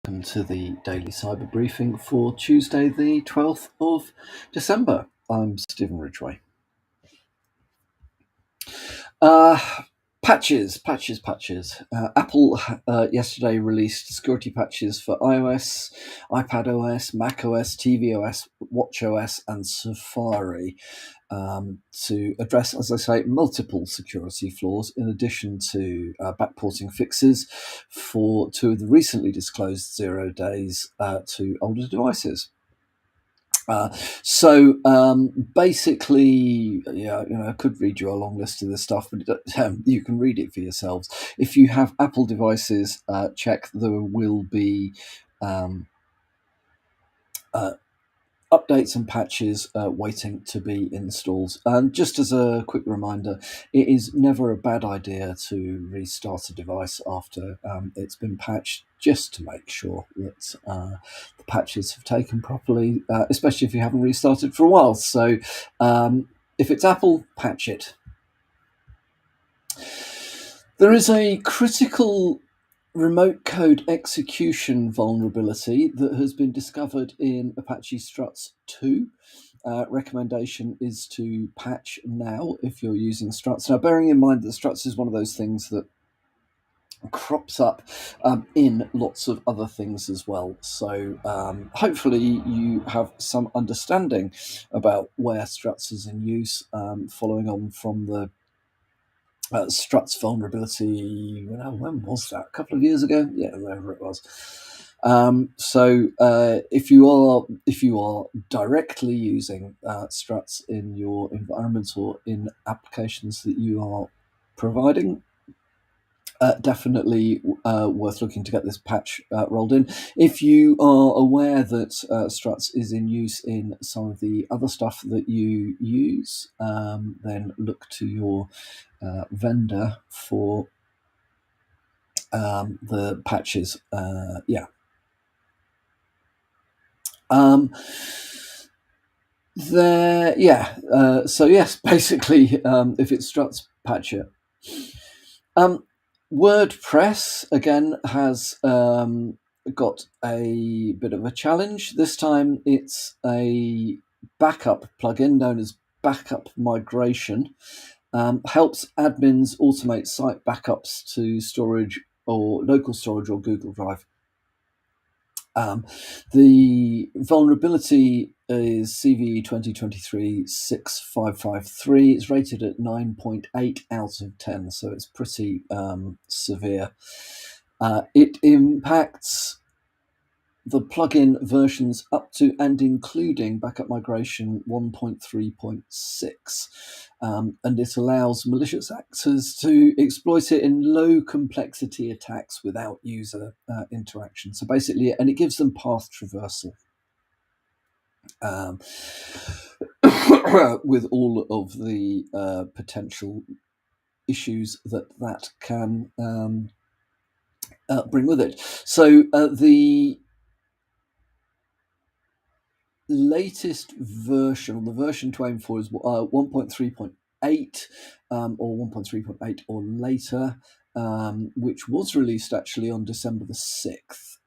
Welcome to the daily cyber briefing for Tuesday, the 12th of December. I'm Stephen Ridgway. Patches. Apple yesterday released security patches for iOS, iPadOS, macOS, tvOS, watchOS, and Safari to address, as I say, multiple security flaws, in addition to backporting fixes for two of the recently disclosed 0 days to older devices. Basically, I could read you a long list of this stuff, but you can read it for yourselves. If you have Apple devices, check there will be updates and patches waiting to be installed. And just as a quick reminder, it is never a bad idea to restart a device after it's been patched, just to make sure that the patches have taken properly, especially if you haven't restarted for a while. So if it's Apple, patch it. There is a critical remote code execution vulnerability that has been discovered in Apache Struts 2. Recommendation is to patch now if you're using Struts. Now, bearing in mind that Struts is one of those things that crops up in lots of other things as well. So hopefully you have some understanding about where Struts is in use, following on from the Struts vulnerability. When was that? A couple of years ago? Yeah, wherever it was. If you are directly using Struts in your environment or in applications that you are providing, definitely worth looking to get this patch rolled in. If you are aware that Struts is in use in some of the other stuff that you use, then look to your vendor for the patches. So yes, basically, if it Struts, patch it. WordPress again has got a bit of a challenge. This time it's a backup plugin known as Backup Migration. Helps admins automate site backups to storage or local storage or Google Drive. The vulnerability is CVE 2023-6553. It's rated at 9.8 out of 10, so it's pretty severe. It impacts the plugin versions up to and including Backup Migration 1.3.6, and it allows malicious actors to exploit it in low complexity attacks without user interaction. So basically, and it gives them path traversal with all of the potential issues that can bring with it. So the latest version, the version to aim for, is 1.3.8 or 1.3.8 or later, which was released actually on December the 6th,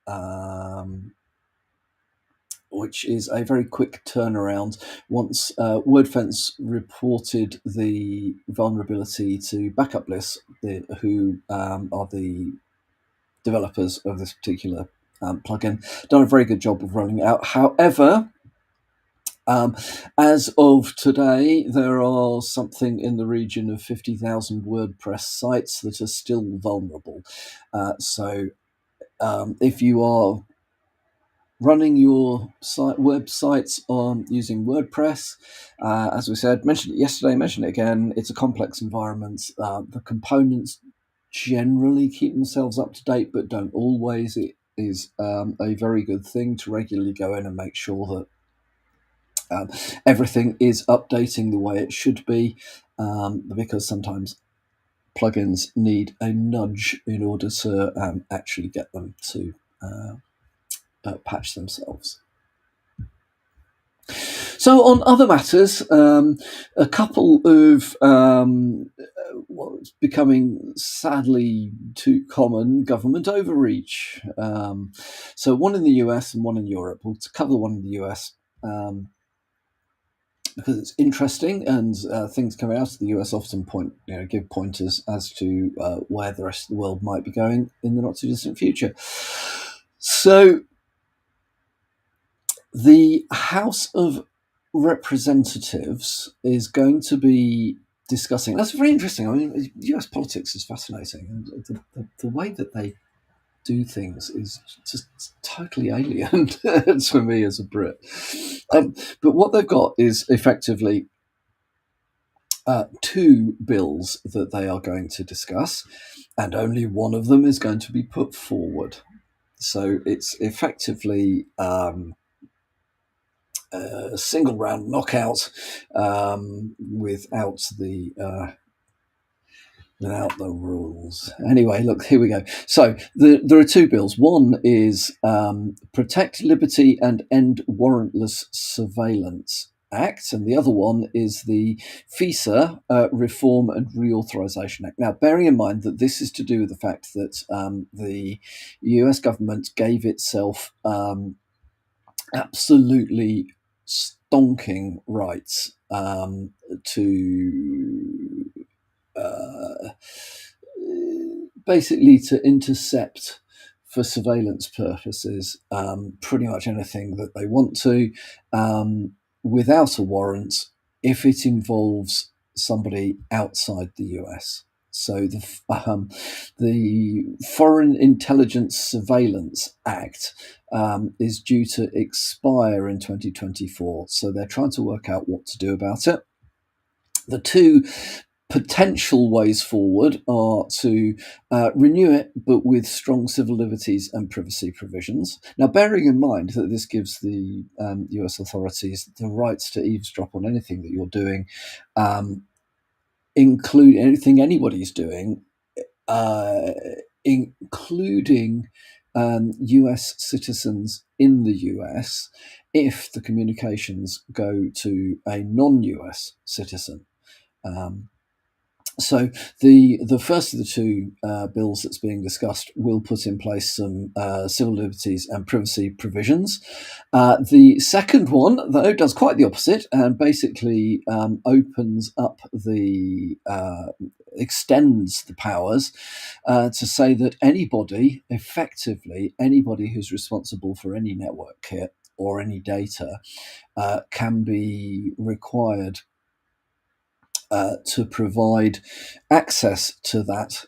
which is a very quick turnaround once WordFence reported the vulnerability to Backup Bliss, who are the developers of this particular plugin. Done a very good job of rolling it out. However, as of today, there are something in the region of 50,000 WordPress sites that are still vulnerable. If you are running your websites on using WordPress, as we said, mentioned it yesterday, mentioned it again, it's a complex environment. The components generally keep themselves up to date, but don't always. It is a very good thing to regularly go in and make sure that everything is updating the way it should be, because sometimes plugins need a nudge in order to actually get them to patch themselves. So on other matters, a couple of what's becoming sadly too common government overreach. So one in the US and one in Europe. We'll cover the one in the US. Because it's interesting, and things coming out of the US often give pointers as to where the rest of the world might be going in the not too distant future. So, the House of Representatives is going to be discussing. That's very interesting. I mean, US politics is fascinating, and the way that they do things is just totally alien to me as a Brit. But what they've got is effectively two bills that they are going to discuss, and only one of them is going to be put forward. So it's effectively a single round knockout without the rules. Anyway, look, here we go. So there are two bills. One is Protect Liberty and End Warrantless Surveillance Act, and the other one is the FISA Reform and Reauthorization Act. Now, bearing in mind that this is to do with the fact that the US government gave itself absolutely stonking rights to basically to intercept for surveillance purposes pretty much anything that they want to without a warrant if it involves somebody outside the US. So the Foreign Intelligence Surveillance Act is due to expire in 2024. So they're trying to work out what to do about it. The two potential ways forward are to renew it, but with strong civil liberties and privacy provisions. Now, bearing in mind that this gives the US authorities the rights to eavesdrop on anything that you're doing, include anything anybody's doing, including US citizens in the US, if the communications go to a non-US citizen. So the first of the two bills that's being discussed will put in place some civil liberties and privacy provisions. The second one, though, does quite the opposite and basically opens up extends the powers to say that effectively anybody who's responsible for any network kit or any data can be required to provide access to that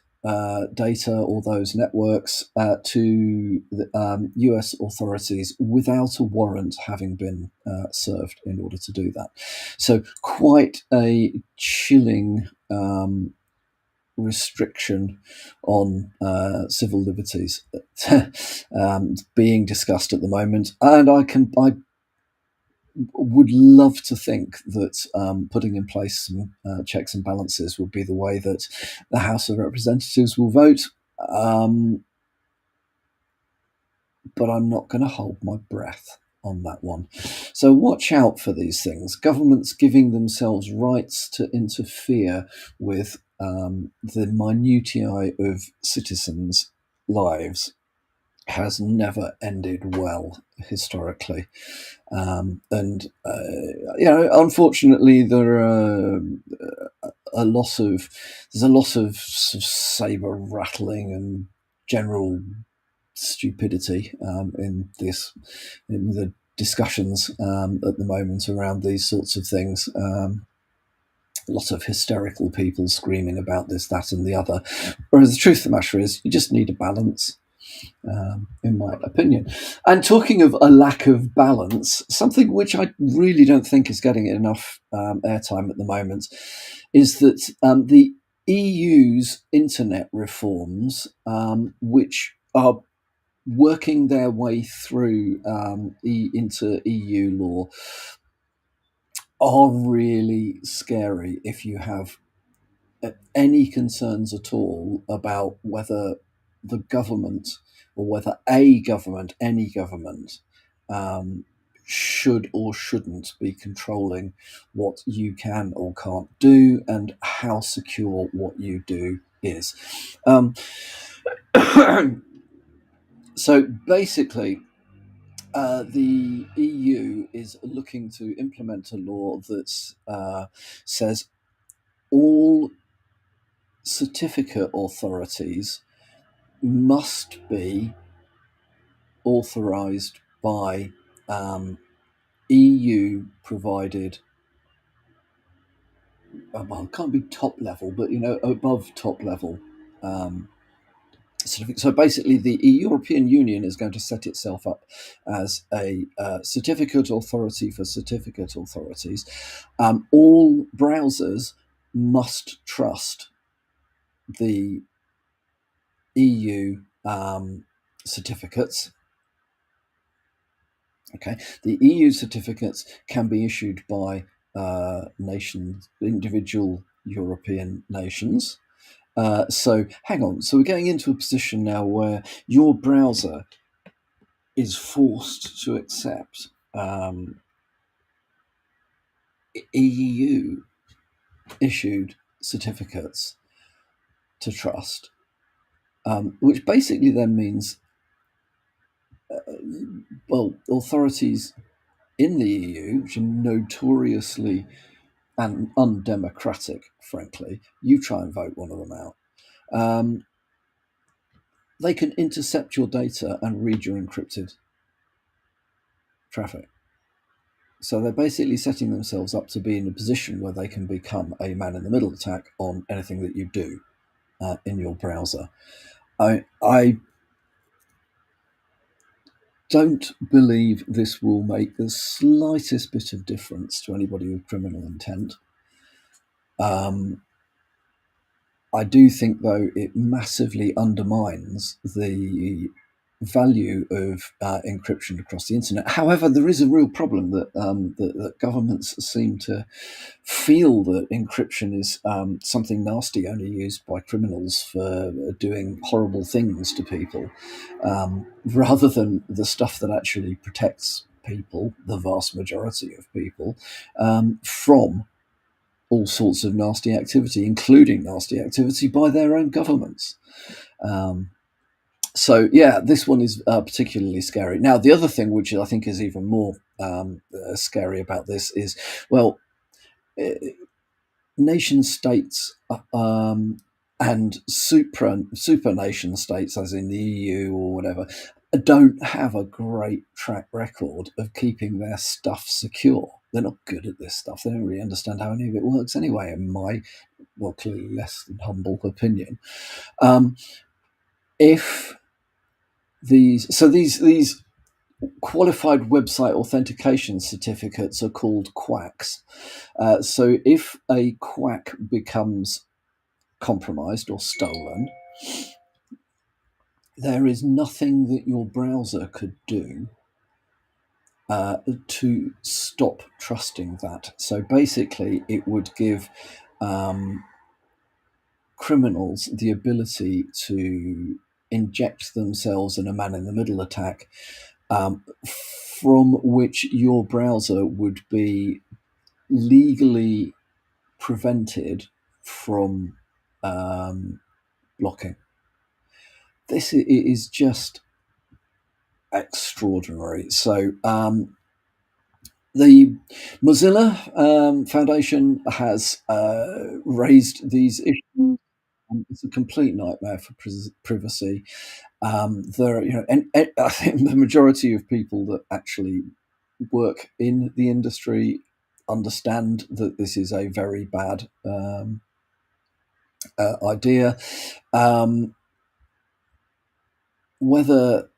data or those networks to the US authorities without a warrant having been served in order to do that. So, quite a chilling restriction on civil liberties being discussed at the moment, and I would love to think that putting in place some checks and balances would be the way that the House of Representatives will vote. But I'm not going to hold my breath on that one. So watch out for these things. Governments giving themselves rights to interfere with the minutiae of citizens' lives has never ended well historically. Unfortunately, there's a lot of sort of saber rattling and general stupidity in the discussions at the moment around these sorts of things. A lot of hysterical people screaming about this, that, and the other. Whereas the truth of the matter is, you just need a balance. In my opinion. And talking of a lack of balance, something which I really don't think is getting enough airtime at the moment is that the EU's internet reforms, which are working their way through into EU law, are really scary if you have any concerns at all about whether the government or whether any government should or shouldn't be controlling what you can or can't do and how secure what you do is. Um, so basically, the EU is looking to implement a law that says all certificate authorities must be authorized by EU provided, well, it can't be top level, but above top level certificate. So basically, the European Union is going to set itself up as a certificate authority for certificate authorities. All browsers must trust the EU certificates. Okay, the EU certificates can be issued by nations, individual European nations. So hang on. So we're getting into a position now where your browser is forced to accept EU issued certificates to trust, which basically then means, well, authorities in the EU, which are notoriously and undemocratic, frankly, you try and vote one of them out. They can intercept your data and read your encrypted traffic. So they're basically setting themselves up to be in a position where they can become a man-in-the-middle attack on anything that you do in your browser. I don't believe this will make the slightest bit of difference to anybody with criminal intent. I do think, though, it massively undermines the value of encryption across the internet. However, there is a real problem that governments seem to feel that encryption is something nasty, only used by criminals for doing horrible things to people, rather than the stuff that actually protects people, the vast majority of people, from all sorts of nasty activity, including nasty activity by their own governments. So yeah, this one is particularly scary. Now, the other thing, which I think is even more scary about this, is, well, nation states and super nation states, as in the EU or whatever, don't have a great track record of keeping their stuff secure. They're not good at this stuff. They don't really understand how any of it works anyway, in my, well, clearly less than humble opinion. If these qualified website authentication certificates are called quacks. So if a quack becomes compromised or stolen, there is nothing that your browser could do to stop trusting that. So basically, it would give criminals the ability to inject themselves in a man-in-the-middle attack, from which your browser would be legally prevented from blocking. This is just extraordinary. So the Mozilla Foundation has raised these issues. It's a complete nightmare for privacy. There, and I think the majority of people that actually work in the industry understand that this is a very bad idea. Whether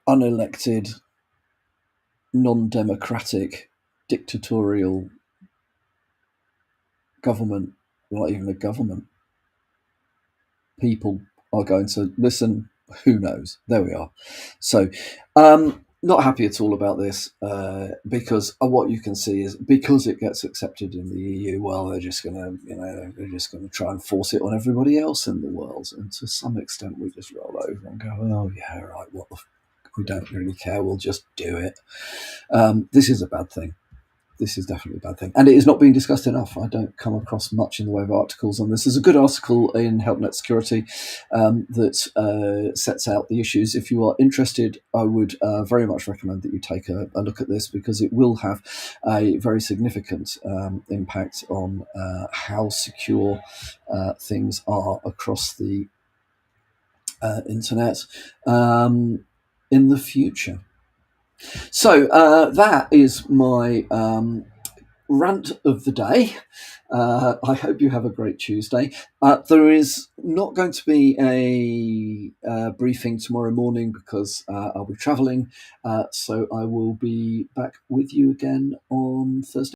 unelected, non-democratic, dictatorial government, not even a government, people are going to listen, who knows? There we are. So, not happy at all about this, because what you can see is, because it gets accepted in the EU, well, they're just going to try and force it on everybody else in the world, and to some extent, we just roll over and go, oh yeah, right, what the We don't really care. We'll just do it. This is a bad thing. This is definitely a bad thing. And it is not being discussed enough. I don't come across much in the way of articles on this. There's a good article in HelpNet Security that sets out the issues. If you are interested, I would very much recommend that you take a look at this, because it will have a very significant impact on how secure things are across the internet in the future. So that is my rant of the day. I hope you have a great Tuesday. There is not going to be a briefing tomorrow morning because I'll be travelling. So I will be back with you again on Thursday.